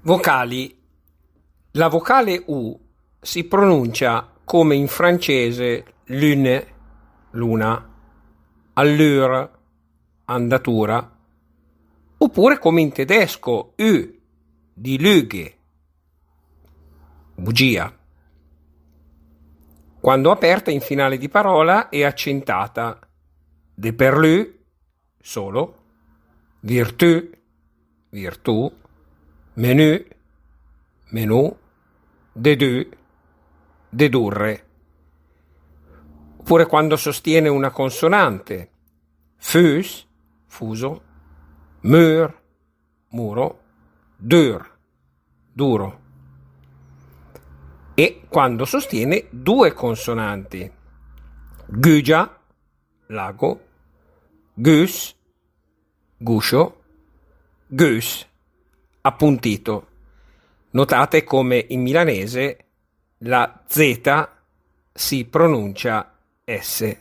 Vocali. La vocale U si pronuncia come in francese lune, luna, allure, andatura, oppure come in tedesco Ü, di Lüge, bugia. Quando aperta in finale di parola è accentata de perlù, solo, virtù, virtù, menù, menù, dedù, dedurre. Oppure quando sostiene una consonante, fus, fuso, mur, muro, dur, duro. E quando sostiene due consonanti, gugia, lago, gus, guscio, gus, appuntito. Notate come in milanese la Z si pronuncia S.